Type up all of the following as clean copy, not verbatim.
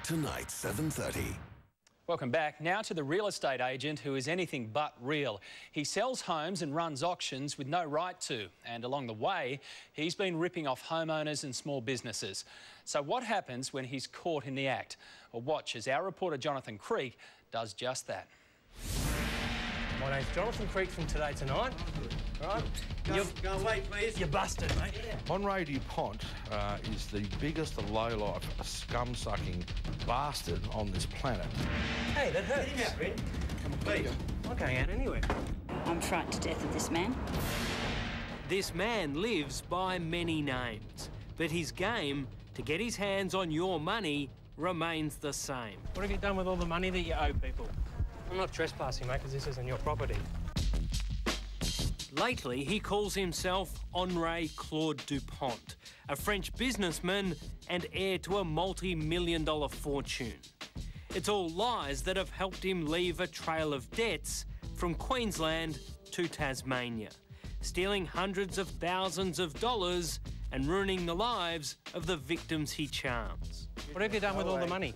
Tonight, 7:30. Welcome back. Now to the real estate agent who is anything but real. He sells homes and runs auctions with no right to, and along the way, he's been ripping off homeowners and small businesses. So what happens when he's caught in the act? Well, watch as our reporter Jonathan Creek does just that. My name's Jonathan Creek from Today Tonight. Right. Go away, please. You're busted, mate. HENRI DUPONT is the biggest lowlife, scum-sucking bastard on this planet. Hey, that hurts. Get him out, Red. Come on, please. I'm not going out anywhere. I'm frightened to death of this man. This man lives by many names, but his game to get his hands on your money remains the same. What have you done with all the money that you owe people? I'm not trespassing, mate, because this isn't your property. Lately, he calls himself HENRI Claude Dupont, a French businessman and heir to a multi-million-dollar fortune. It's all lies that have helped him leave a trail of debts from Queensland to Tasmania, stealing hundreds of thousands of dollars and ruining the lives of the victims he charms. What have you done with all the money?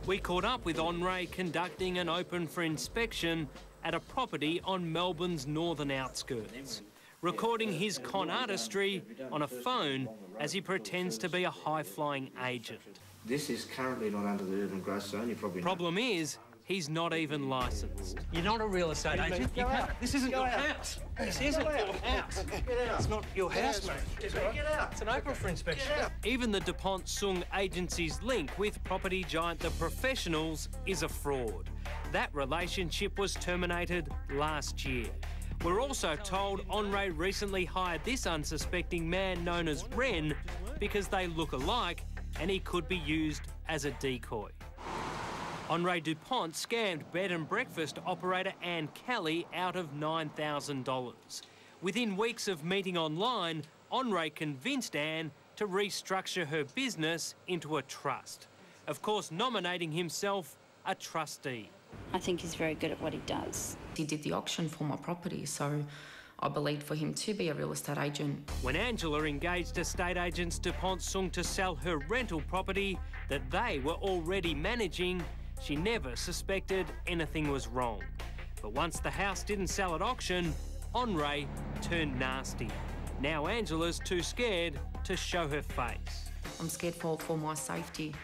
We caught up with HENRI conducting an open for inspection at a property on Melbourne's northern outskirts, recording his con artistry on a phone as he pretends to be a high-flying agent. This is currently not under the urban growth zone, you probably know. Problem is, he's not even licensed. You're not a real estate agent. You can't. This isn't your house. This isn't your house. It's not your house, mate. Get out. It's an open for inspection. Even the Dupont Sung agency's link with property giant The Professionals is a fraud. That relationship was terminated last year. We're also told HENRI recently hired this unsuspecting man known as Ren because they look alike and he could be used as a decoy. HENRI Dupont scammed bed and breakfast operator Anne Kelly out of $9,000. Within weeks of meeting online, HENRI convinced Anne to restructure her business into a trust. Of course, nominating himself a trustee. I think he's very good at what he does. He did the auction for my property, so I believed for him to be a real estate agent. When Angela engaged estate agents Dupont Sung to sell her rental property that they were already managing, she never suspected anything was wrong. But once the house didn't sell at auction, HENRI turned nasty. Now Angela's too scared to show her face. I'm scared for my safety.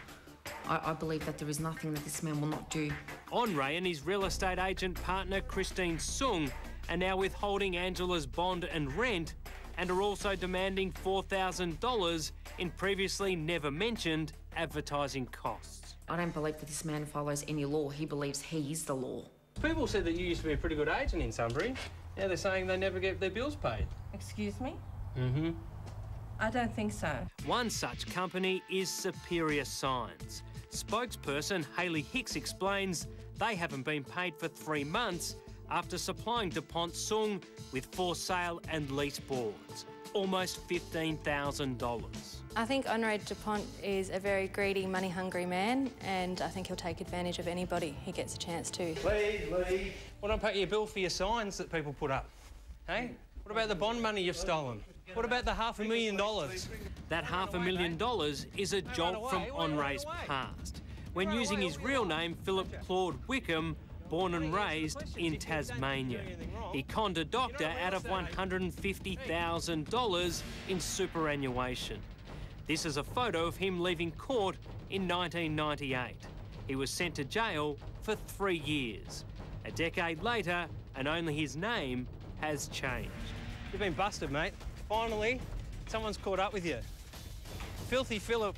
I believe that there is nothing that this man will not do. HENRI and his real estate agent partner Christine Sung are now withholding Angela's bond and rent and are also demanding $4,000 in previously never mentioned advertising costs. I don't believe that this man follows any law. He believes he is the law. People said that you used to be a pretty good agent in Sunbury. Now they're saying they never get their bills paid. Excuse me? Mm-hmm. I don't think so. One such company is Superior Signs. Spokesperson Hayley Hicks explains they haven't been paid for 3 months after supplying Dupont Sung with for sale and lease boards. Almost $15,000. I think HENRI Dupont is a very greedy, money-hungry man, and I think he'll take advantage of anybody he gets a chance to. Please, leave. Why don't I pay you a bill for your signs that people put up? Hey? What about the bond money you've stolen? What about the $500,000? That $500,000 is a jolt from HENRI's past, when using his real name, Philip Claude Wickham, born and raised in Tasmania. He conned a doctor out of $150,000 in superannuation. This is a photo of him leaving court in 1998. He was sent to jail for 3 years. A decade later, and only his name has changed. You've been busted, mate. Finally, someone's caught up with you. Filthy Philip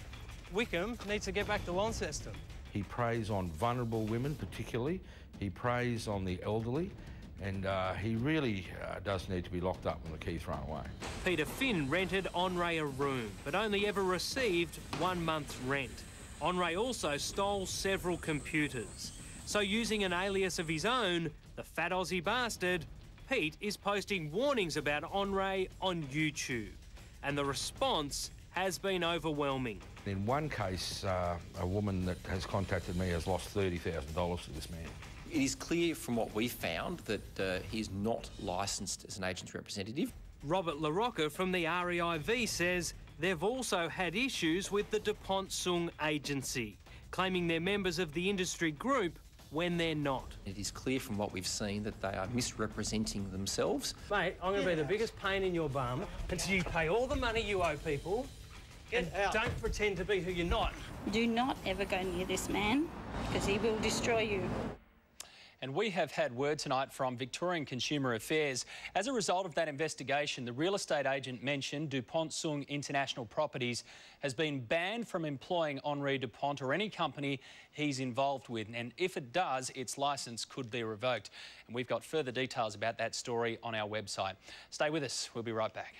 Wickham needs to get back to Launceston. He preys on vulnerable women particularly. He preys on the elderly. And he really does need to be locked up and the key thrown away. Peter Finn rented HENRI a room, but only ever received 1 month's rent. HENRI also stole several computers. So using an alias of his own, TheFatAussieBarstard, Pete is posting warnings about HENRI on YouTube. And the response has been overwhelming. In one case, a woman that has contacted me has lost $30,000 to this man. It is clear from what we found that he's not licensed as an agent's representative. Robert LaRocca from the REIV says they've also had issues with the Dupont Sung agency. claiming they're members of the industry group when they're not. It is clear from what we've seen that they are misrepresenting themselves. Mate, I'm going to be the biggest pain in your bum until you pay all the money you owe people. Get out. Don't pretend to be who you're not. Do not ever go near this man because he will destroy you. And we have had word tonight from Victorian Consumer Affairs. As a result of that investigation, the real estate agent mentioned, DuPont Sung International Properties, has been banned from employing HENRI DUPONT or any company he's involved with. And if it does, its licence could be revoked. And we've got further details about that story on our website. Stay with us. We'll be right back.